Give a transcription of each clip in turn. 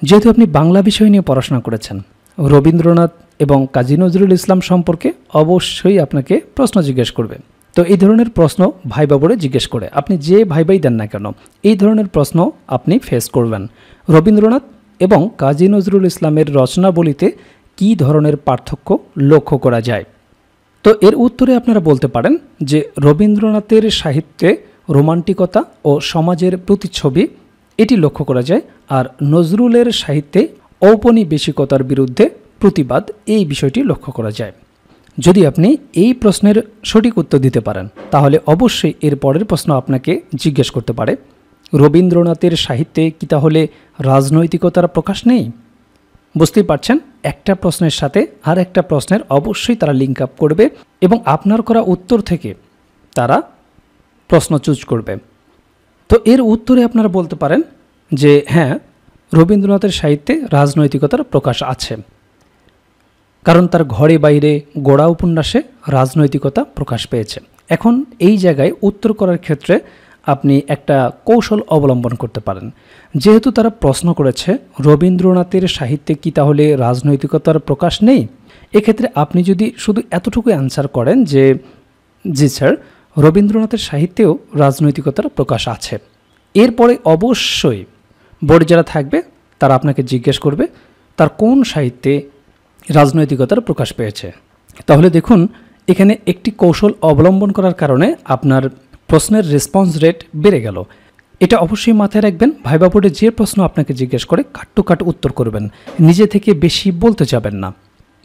যেহেতু আপনি বাংলা বিষয় নিয়ে পড়াশোনা করেছেন, রবীন্দ্রনাথ এবং কাজী নজরুল ইসলাম সম্পর্কে অবশ্যই আপনাকে প্রশ্ন জিজ্ঞেস করবে। তো এই ধরনের প্রশ্ন ভাইবা বোর্ডে জিজ্ঞেস করে, আপনি যে ভাইবাই দেন না কেন এই ধরনের প্রশ্ন আপনি ফেস করবেন। রবীন্দ্রনাথ এবং কাজী নজরুল ইসলামের রচনাবলিতে কী ধরনের পার্থক্য লক্ষ্য করা যায়? তো এর উত্তরে আপনারা বলতে পারেন যে রবীন্দ্রনাথের সাহিত্যে রোমান্টিকতা ও সমাজের প্রতিচ্ছবি এটি লক্ষ্য করা যায়, আর নজরুলের সাহিত্যে ঔপনিবেশিকতার বিরুদ্ধে প্রতিবাদ এই বিষয়টি লক্ষ্য করা যায়। যদি আপনি এই প্রশ্নের সঠিক উত্তর দিতে পারেন তাহলে অবশ্যই এর পরের প্রশ্ন আপনাকে জিজ্ঞেস করতে পারে, রবীন্দ্রনাথের সাহিত্যে কি তাহলে রাজনৈতিকতার প্রকাশ নেই? বুঝতেই পারছেন, একটা প্রশ্নের সাথে আর একটা প্রশ্নের অবশ্যই তারা লিঙ্ক আপ করবে এবং আপনার করা উত্তর থেকে তারা প্রশ্ন চুজ করবে। তো এর উত্তরে আপনারা বলতে পারেন যে হ্যাঁ, রবীন্দ্রনাথের সাহিত্যে রাজনৈতিকতার প্রকাশ আছে, কারণ তার ঘরে বাইরে গোড়া উপন্যাসে রাজনৈতিকতা প্রকাশ পেয়েছে। এখন এই জায়গায় উত্তর করার ক্ষেত্রে আপনি একটা কৌশল অবলম্বন করতে পারেন। যেহেতু তারা প্রশ্ন করেছে রবীন্দ্রনাথের সাহিত্যে কি তাহলে রাজনৈতিকতার প্রকাশ নেই, এক্ষেত্রে আপনি যদি শুধু এতটুকু অ্যান্সার করেন যে জি স্যার, রবীন্দ্রনাথের সাহিত্যেও রাজনৈতিকতার প্রকাশ আছে, এরপরে অবশ্যই বোর্ডে যারা থাকবে তারা আপনাকে জিজ্ঞেস করবে তার কোন সাহিত্যে রাজনৈতিকতার প্রকাশ পেয়েছে। তাহলে দেখুন, এখানে একটি কৌশল অবলম্বন করার কারণে আপনার প্রশ্নের রেসপন্স রেট বেড়ে গেল। এটা অবশ্যই মাথায় রাখবেন, ভাইবা বোর্ডে যে প্রশ্ন আপনাকে জিজ্ঞেস করে কাট টু কাট উত্তর করবেন, নিজে থেকে বেশি বলতে যাবেন না।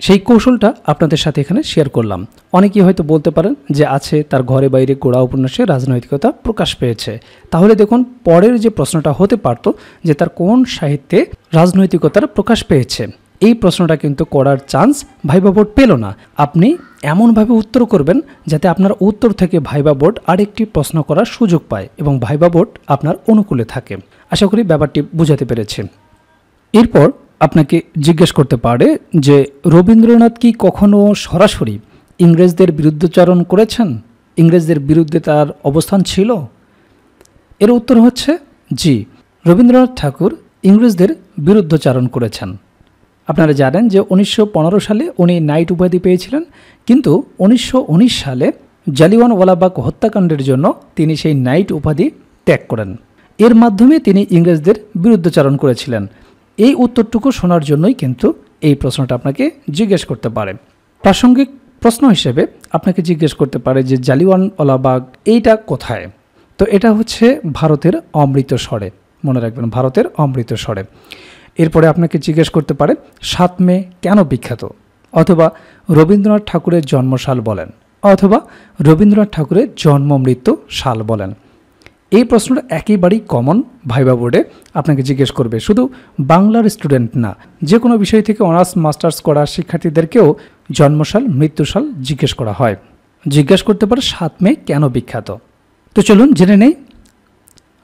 সেই কৌশলটা আপনাদের সাথে এখানে শেয়ার করলাম। অনেকেই হয়তো বলতে পারেন যে আছে তার ঘরে বাইরে গোড়া উপন্যাসে রাজনৈতিকতা প্রকাশ পেয়েছে, তাহলে দেখুন পরের যে প্রশ্নটা হতে পারত যে তার কোন সাহিত্যে রাজনৈতিকতার প্রকাশ পেয়েছে, এই প্রশ্নটা কিন্তু করার চান্স ভাইবা বোর্ড পেল না। আপনি এমনভাবে উত্তর করবেন যাতে আপনার উত্তর থেকে ভাইবা বোর্ড আরেকটি প্রশ্ন করার সুযোগ পায় এবং ভাইবা বোর্ড আপনার অনুকূলে থাকে। আশা করি ব্যাপারটি বুঝাতে পেরেছি। এরপর আপনাকে জিজ্ঞেস করতে পারে যে রবীন্দ্রনাথ কি কখনো সরাসরি ইংরেজদের বিরুদ্ধচারণ করেছেন? ইংরেজদের বিরুদ্ধে তার অবস্থান ছিল? এর উত্তর হচ্ছে জি, রবীন্দ্রনাথ ঠাকুর ইংরেজদের বিরুদ্ধচারণ করেছেন। আপনারা জানেন যে 1915 সালে উনি নাইট উপাধি পেয়েছিলেন, কিন্তু 1919 সালে জালিয়ানওয়ালাবাগ হত্যাকাণ্ডের জন্য তিনি সেই নাইট উপাধি ত্যাগ করেন। এর মাধ্যমে তিনি ইংরেজদের বিরুদ্ধচারণ করেছিলেন। এই উত্তরটুকু শোনার জন্যই কিন্তু এই প্রশ্নটা আপনাকে জিজ্ঞেস করতে পারে। প্রাসঙ্গিক প্রশ্ন হিসেবে আপনাকে জিজ্ঞেস করতে পারে যে জালিয়ানওয়ালাবাগ এইটা কোথায়? তো এটা হচ্ছে ভারতের অমৃতসরে, মনে রাখবেন, ভারতের অমৃতসরে। এরপরে আপনাকে জিজ্ঞেস করতে পারে 7 মে কেন বিখ্যাত, অথবা রবীন্দ্রনাথ ঠাকুরের জন্মসাল বলেন, অথবা রবীন্দ্রনাথ ঠাকুরের জন্ম মৃত্যু সাল বলেন। এই প্রশ্নটা একেবারেই কমন, ভাইবা বোর্ডে আপনাকে জিজ্ঞেস করবে। শুধু বাংলার স্টুডেন্ট না, যে কোনো বিষয় থেকে অনার্স মাস্টার্স করা শিক্ষার্থীদেরকেও জন্মসাল মৃত্যুসাল জিজ্ঞেস করা হয়। জিজ্ঞেস করতে পারে 7 মে কেন বিখ্যাত। তো চলুন জেনে নেই।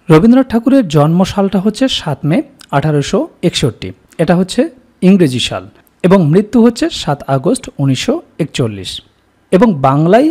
রবীন্দ্রনাথ ঠাকুরের জন্মসালটা হচ্ছে 7 মে 1861, এটা হচ্ছে ইংরেজি সাল, এবং মৃত্যু হচ্ছে 7 আগস্ট 1941। এবং বাংলায়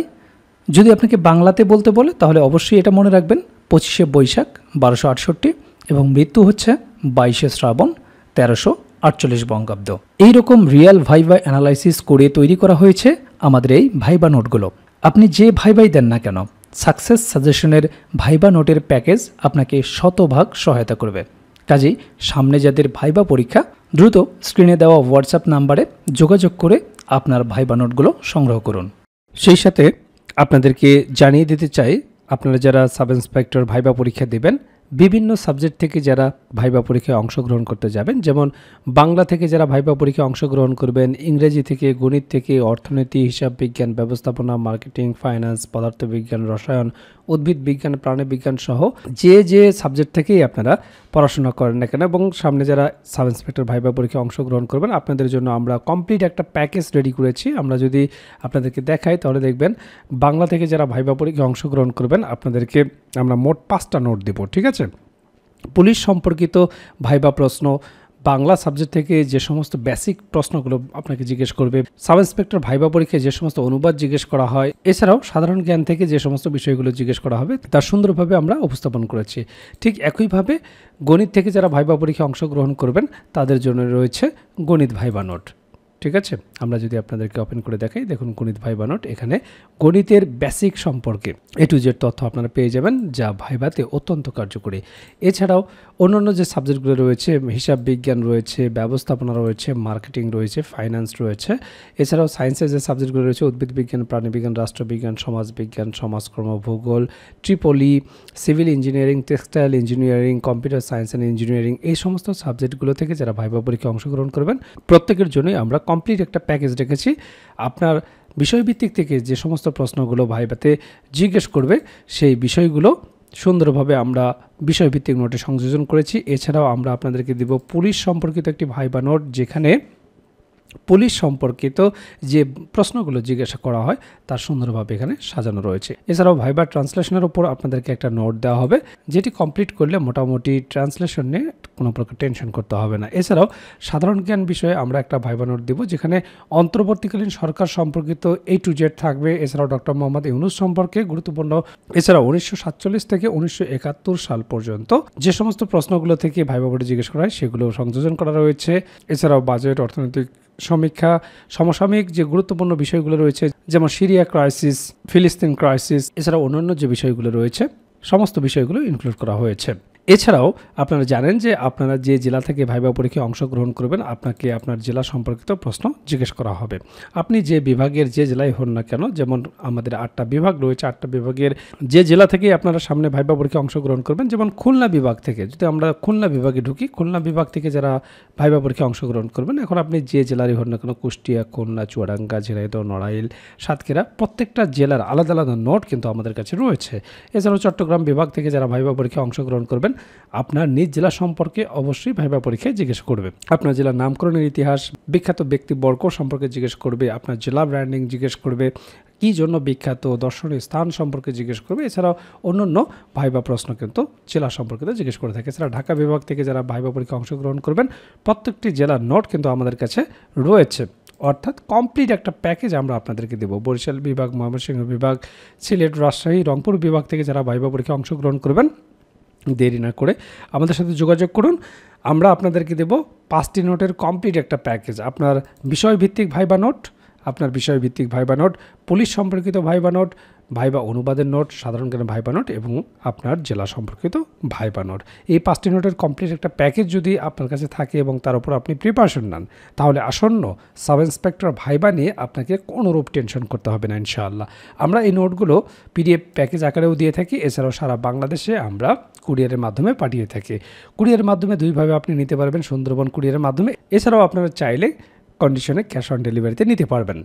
যদি আপনাকে বাংলাতে বলতে বলে তাহলে অবশ্যই এটা মনে রাখবেন 25শে বৈশাখ 1268, এবং মৃত্যু হচ্ছে 22শে শ্রাবণ 1348 বঙ্গাব্দ। এইরকম রিয়েল ভাইবা অ্যানালাইসিস করে তৈরি করা হয়েছে আমাদের এই ভাইবা নোটগুলো। আপনি যে ভাইবাই দেন না কেন, সাকসেস সাজেশনের ভাইবা নোটের প্যাকেজ আপনাকে শতভাগ সহায়তা করবে। কাজেই সামনে যাদের ভাইবা পরীক্ষা, দ্রুত স্ক্রিনে দেওয়া হোয়াটসঅ্যাপ নাম্বারে যোগাযোগ করে আপনার ভাইবা নোটগুলো সংগ্রহ করুন। সেই সাথে আপনাদেরকে জানিয়ে দিতে চাই, আপনারা যারা সাব ইন্সপেক্টর ভাইবা পরীক্ষা দেবেন, বিভিন্ন সাবজেক্ট থেকে যারা ভাইবা পরীক্ষায় অংশগ্রহণ করতে যাবেন, যেমন বাংলা থেকে যারা ভাইবা পরীক্ষায় অংশগ্রহণ করবেন, ইংরেজি থেকে, গণিত থেকে, অর্থনীতি, হিসাব বিজ্ঞান, ব্যবস্থাপনা, মার্কেটিং, ফাইন্যান্স, পদার্থবিজ্ঞান, রসায়ন, উদ্ভিদ বিজ্ঞান, প্রাণীবিজ্ঞান সহ যে সাবজেক্ট থেকেই আপনারা পড়াশোনা করেন না কেন, এবং সামনে যারা সাব ইন্সপেক্টর ভাইবা পরীক্ষায় অংশগ্রহণ করবেন, আপনাদের জন্য আমরা কমপ্লিট একটা প্যাকেজ রেডি করেছি। আমরা যদি আপনাদেরকে দেখাই তাহলে দেখবেন বাংলা থেকে যারা ভাইবা পরীক্ষায় অংশগ্রহণ করবেন আপনাদেরকে আমরা মোট 5টা নোট দেব, ঠিক আছে? পুলিশ সম্পর্কিত ভাইবা প্রশ্ন, বাংলা সাবজেক্ট থেকে যে সমস্ত বেসিক প্রশ্নগুলো আপনাকে জিজ্ঞেস করবে, সাব ইন্সপেক্টর ভাইবা পরীক্ষায় যে সমস্ত অনুবাদ জিজ্ঞেস করা হয়, এছাড়াও সাধারণ জ্ঞান থেকে যে সমস্ত বিষয়গুলো জিজ্ঞেস করা হবে তা সুন্দরভাবে আমরা উপস্থাপন করেছি। ঠিক একইভাবে গণিত থেকে যারা ভাইবা পরীক্ষায় অংশগ্রহণ করবেন তাদের জন্য রয়েছে গণিত ভাইবা নোট। ঠিক আছে, আমরা যদি আপনাদেরকে ওপেন করে দেখাই, দেখুন গণিত ভাইবা নোট। এখানে গণিতের বেসিক সম্পর্কে A to Z তথ্য আপনারা পেয়ে যাবেন, যা ভাইবাতে অত্যন্ত কার্যকরী। এছাড়াও অন্যান্য যে সাবজেক্টগুলো রয়েছে, হিসাব বিজ্ঞান রয়েছে, ব্যবস্থাপনা রয়েছে, মার্কেটিং রয়েছে, ফাইন্যান্স রয়েছে, এছাড়াও সায়েন্সের যে সাবজেক্টগুলো রয়েছে উদ্ভিদ বিজ্ঞান, প্রাণীবিজ্ঞান, রাষ্ট্রবিজ্ঞান, সমাজবিজ্ঞান, সমাজকর্ম, ভূগোল, Tripoli, civil engineering, textile engineering, computer science and engineering, এই সমস্ত সাবজেক্টগুলো থেকে যারা ভাইবা পরীক্ষায় অংশগ্রহণ করবেন প্রত্যেকের জন্যই আমরা কমপ্লিট একটা প্যাকেজ রেখেছি। আপনার বিষয়ভিত্তিক থেকে যে সমস্ত প্রশ্নগুলো ভাইবাতে জিজ্ঞেস করবে সেই বিষয়গুলো সুন্দরভাবে আমরা বিষয়ভিত্তিক নোটে সংযোজন করেছি। এছাড়াও আমরা আপনাদেরকে দেব পুলিশ সম্পর্কিত একটি ভাইবা নোট, যেখানে পুলিশ সম্পর্কিত যে প্রশ্নগুলো জিজ্ঞাসা করা হয় তার সুন্দরভাবে এখানে সাজানো রয়েছে। এছাড়াও ভাইবা ট্রান্সলেশনের উপর আপনাদেরকে একটা নোট দেওয়া হবে, যেটি কমপ্লিট করলে মোটামুটি ট্রান্সলেশন নিয়ে কোনো প্রকার টেনশন করতে হবে না। এছাড়াও সাধারণ জ্ঞান বিষয়ে আমরা একটা ভাইবা নোট দেব, যেখানে অন্তর্বর্তীকালীন সরকার সম্পর্কিত A to Z থাকবে। এছাড়াও ডক্টর মোহাম্মদ ইউনূস সম্পর্কে গুরুত্বপূর্ণ, এছাড়াও 1947 থেকে 1971 সাল পর্যন্ত যে সমস্ত প্রশ্নগুলো থেকে ভাইবা বোর্ডে জিজ্ঞেস করা হয় সেগুলো সংযোজন করা রয়েছে। এছাড়াও বাজেট, অর্থনৈতিক সমীক্ষা, সমসাময়িক যে গুরুত্বপূর্ণ বিষয়গুলো রয়েছে যেমন সিরিয়া ক্রাইসিস, ফিলিস্তিন ক্রাইসিস, এছাড়াও অন্যান্য যে বিষয়গুলো রয়েছে সমস্ত বিষয়গুলো ইনক্লুড করা হয়েছে। এছাড়াও আপনারা জানেন যে আপনারা যে জেলা থেকে ভাইবা পরীক্ষায় অংশগ্রহণ করবেন আপনাকে আপনার জেলা সম্পর্কিত প্রশ্ন জিজ্ঞেস করা হবে। আপনি যে বিভাগের যে জেলায় হন না কেন, যেমন আমাদের 8টা বিভাগ রয়েছে, 8টা বিভাগের যে জেলা থেকে আপনারা সামনে ভাইবা পরীক্ষায় অংশগ্রহণ করবেন, যেমন খুলনা বিভাগ থেকে যদি আমরা খুলনা বিভাগে ঢুকি, খুলনা বিভাগ থেকে যারা ভাইবা পরীক্ষায় অংশগ্রহণ করবেন, এখন আপনি যে জেলারই হন না কেন, কুষ্টিয়া, খুলনা, চুয়াডাঙ্গা, ঝিনাইদহ, নড়াইল, সাতক্ষীরা, প্রত্যেকটা জেলার আলাদা আলাদা নোট কিন্তু আমাদের কাছে রয়েছে। এছাড়াও চট্টগ্রাম বিভাগ থেকে যারা ভাইবা পরীক্ষায় অংশগ্রহণ করবেন আপনার নিজ জেলা সম্পর্কে অবশ্যই ভাইবা পরীক্ষায় জিজ্ঞেস করবে। আপনার জেলার নামকরণের ইতিহাস, বিখ্যাত ব্যক্তিবর্গ সম্পর্কে জিজ্ঞেস করবে, আপনার জেলা ব্র্যান্ডিং জিজ্ঞেস করবে, কী জন্য বিখ্যাত, দর্শনীয় স্থান সম্পর্কে জিজ্ঞেস করবে। এছাড়াও অন্যান্য ভাইবা প্রশ্ন কিন্তু জেলা সম্পর্কিত জিজ্ঞেস করে থাকে। এছাড়া ঢাকা বিভাগ থেকে যারা ভাইবা পরীক্ষায় অংশগ্রহণ করবেন প্রত্যেকটি জেলার নোট কিন্তু আমাদের কাছে রয়েছে, অর্থাৎ কমপ্লিট একটা প্যাকেজ আমরা আপনাদেরকে দেবো। বরিশাল বিভাগ, ময়মনসিংহ বিভাগ, সিলেট, রাজশাহী, রংপুর বিভাগ থেকে যারা ভাইবা পরীক্ষায় অংশগ্রহণ করবেন দেরি না করে আমাদের সাথে যোগাযোগ করুন। আমরা আপনাদেরকে দেব 5টি নোটের কমপ্লিট একটা প্যাকেজ। আপনার বিষয়ভিত্তিক ভাইবা নোট, আপনার বিষয়ভিত্তিক ভাইবা নোট, পুলিশ সম্পর্কিত ভাইবা নোট, ভাইবা অনুবাদের নোট, সাধারণ জ্ঞানের ভাইবা নোট এবং আপনার জেলা সম্পর্কিত ভাইবা নোট। এই 5টি নোটের কমপ্লিট একটা প্যাকেজ যদি আপনার কাছে থাকে এবং তার উপর আপনি প্রিপারেশন নেন, তাহলে আসন্ন সাব ইন্সপেক্টর ভাইবা নিয়ে আপনাকে কোনোরূপ টেনশন করতে হবে না ইনশাআল্লাহ। আমরা এই নোটগুলো PDF প্যাকেজ আকারেও দিয়ে থাকি, এছাড়াও সারা বাংলাদেশে আমরা কুরিয়ারের মাধ্যমে পাঠিয়ে থাকি। কুরিয়ারের মাধ্যমে দুইভাবে আপনি নিতে পারবেন, সুন্দরবন কুরিয়ারের মাধ্যমে, এছাড়াও আপনারা চাইলে কন্ডিশনে ক্যাশ অন ডেলিভারিতে নিতে পারবেন।